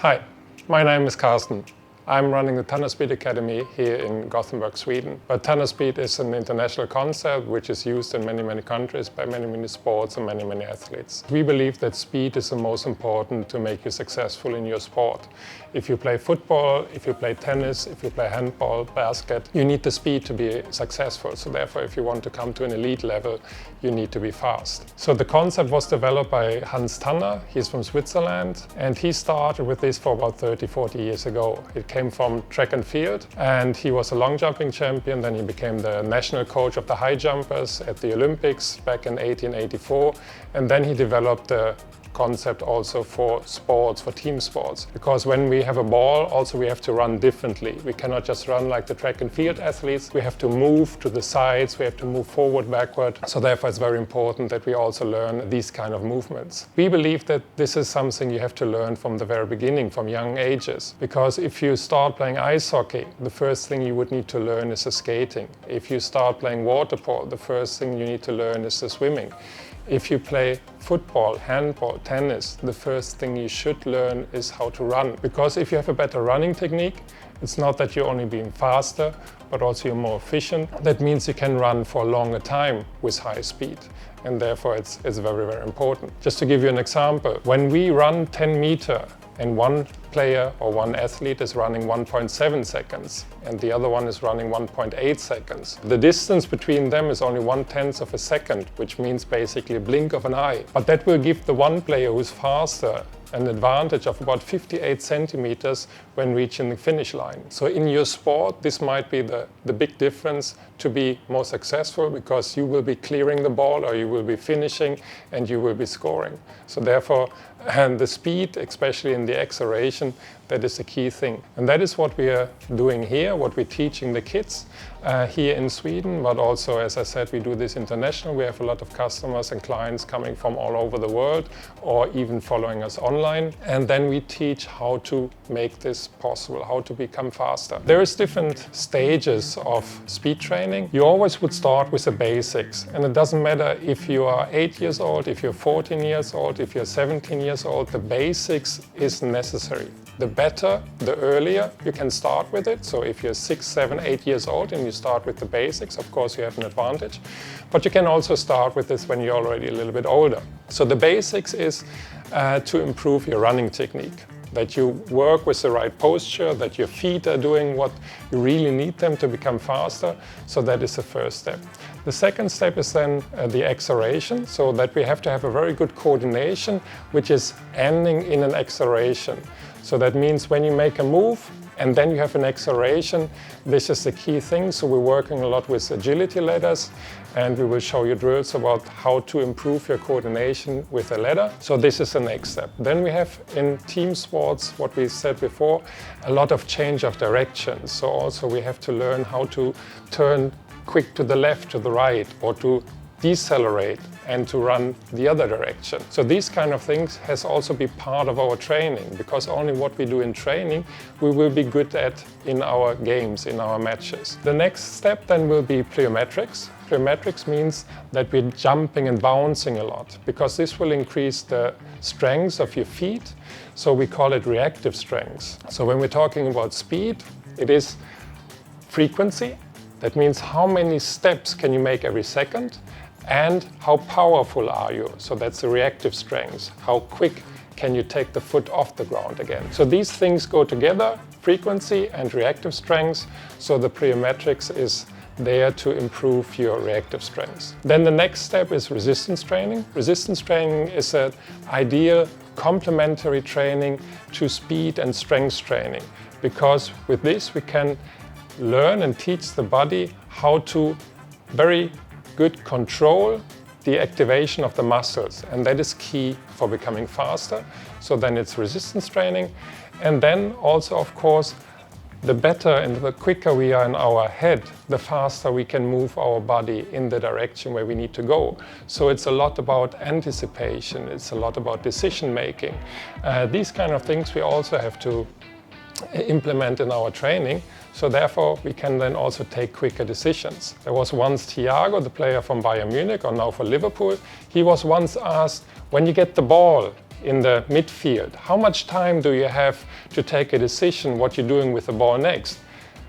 Hi, my name is Carsten. I'm running the Tunnel Speed Academy here in Gothenburg, Sweden. But Tunnel Speed is an international concept which is used in many countries by many sports and many athletes. We believe that speed is the most important to make you successful in your sport. If you play football, if you play tennis, if you play handball, basket, you need the speed to be successful. So therefore, if you want to come to an elite level, you need to be fast. So the concept was developed by Hans Tanner. He's from Switzerland, and he started with this for about 30-40 years ago. It came from track and field, and he was a long jumping champion. Then he became the national coach of the high jumpers at the Olympics back in 1884, and then he developed the concept also for sports, for team sports. Because when we have a ball, also we have to run differently. We cannot just run like the track and field athletes. We have to move to the sides, we have to move forward, backward. So therefore it's very important that we also learn these kind of movements. We believe that this is something you have to learn from the very beginning, from young ages. Because if you start playing ice hockey, the first thing you would need to learn is the skating. If you start playing water polo, the first thing you need to learn is the swimming. If you play football, handball, tennis, the first thing you should learn is how to run. Because if you have a better running technique, it's not that you're only being faster, but also you're more efficient. That means you can run for a longer time with high speed. And therefore it's very important. Just to give you an example, when we run 10 meters and one player or one athlete is running 1.7 seconds and the other one is running 1.8 seconds. The distance between them is only 1/10 of a second, which means basically a blink of an eye. But that will give the one player who's faster an advantage of about 58 centimeters when reaching the finish line. So in your sport, this might be the big difference to be more successful, because you will be clearing the ball or you will be finishing and you will be scoring. So therefore, and the speed, especially in the acceleration, that is the key thing. And that is what we are doing here, what we're teaching the kids here in Sweden, but also, as I said, we do this international. We have a lot of customers and clients coming from all over the world or even following us online. And then we teach how to make this possible, how to become faster. There is different stages of speed training. You always would start with the basics, and it doesn't matter if you are 8 years old, if you're 14 years old, if you're 17 years old, the basics is necessary. The better, the earlier you can start with it. So if you're 6, 7, 8 years old and you start with the basics, of course you have an advantage. But you can also start with this when you're already a little bit older. So the basics is to improve your running technique. That you work with the right posture, that your feet are doing what you really need them to become faster. So that is the first step. The second step is then the acceleration, so that we have to have a very good coordination, which is ending in an acceleration. So that means when you make a move and then you have an acceleration, this is the key thing. So we're working a lot with agility ladders, and we will show you drills about how to improve your coordination with a ladder. So this is the next step. Then we have in team sports, what we said before, a lot of change of direction. So also we have to learn how to turn quick to the left, to the right, or to decelerate and to run the other direction. So these kind of things has also be part of our training, because only what we do in training we will be good at in our games, in our matches. The next step then will be plyometrics. Plyometrics means that we're jumping and bouncing a lot, because this will increase the strength of your feet. So we call it reactive strength. So when we're talking about speed, it is frequency. That means how many steps can you make every second, and how powerful are you? So that's the reactive strength. How quick can you take the foot off the ground again? So these things go together, frequency and reactive strength. So the plyometrics is there to improve your reactive strength. Then the next step is resistance training. Resistance training is an ideal complementary training to speed and strength training, because with this we can learn and teach the body how to very good control the activation of the muscles, and that is key for becoming faster. So then it's resistance training, and then also, of course, the better and the quicker we are in our head, the faster we can move our body in the direction where we need to go. So it's a lot about anticipation, it's a lot about decision making. These kind of things we also have to implement in our training, so therefore we can then also take quicker decisions. There was once Thiago, the player from Bayern Munich, or now for Liverpool. He was once asked, when you get the ball, in the midfield, how much time do you have to take a decision what you're doing with the ball next?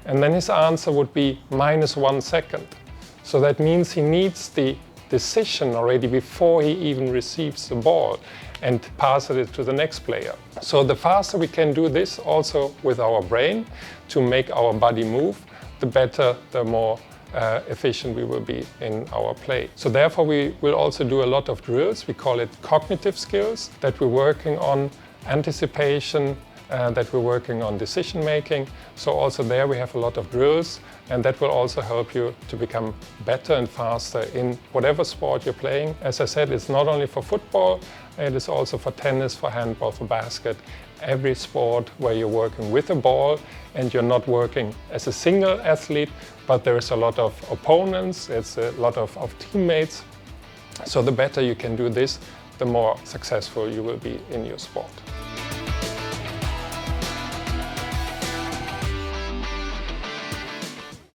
And then his answer would be -1 second. So that means he needs the decision already before he even receives the ball and passes it to the next player. So the faster we can do this also with our brain to make our body move, the better, the more efficient we will be in our play. So therefore we will also do a lot of drills. We call it cognitive skills, that we're working on anticipation, that we're working on decision making. So also there we have a lot of drills, and that will also help you to become better and faster in whatever sport you're playing. As I said, it's not only for football, it is also for tennis, for handball, for basket. Every sport where you're working with a ball and you're not working as a single athlete, but there is a lot of opponents, it's a lot of teammates. So the better you can do this, the more successful you will be in your sport.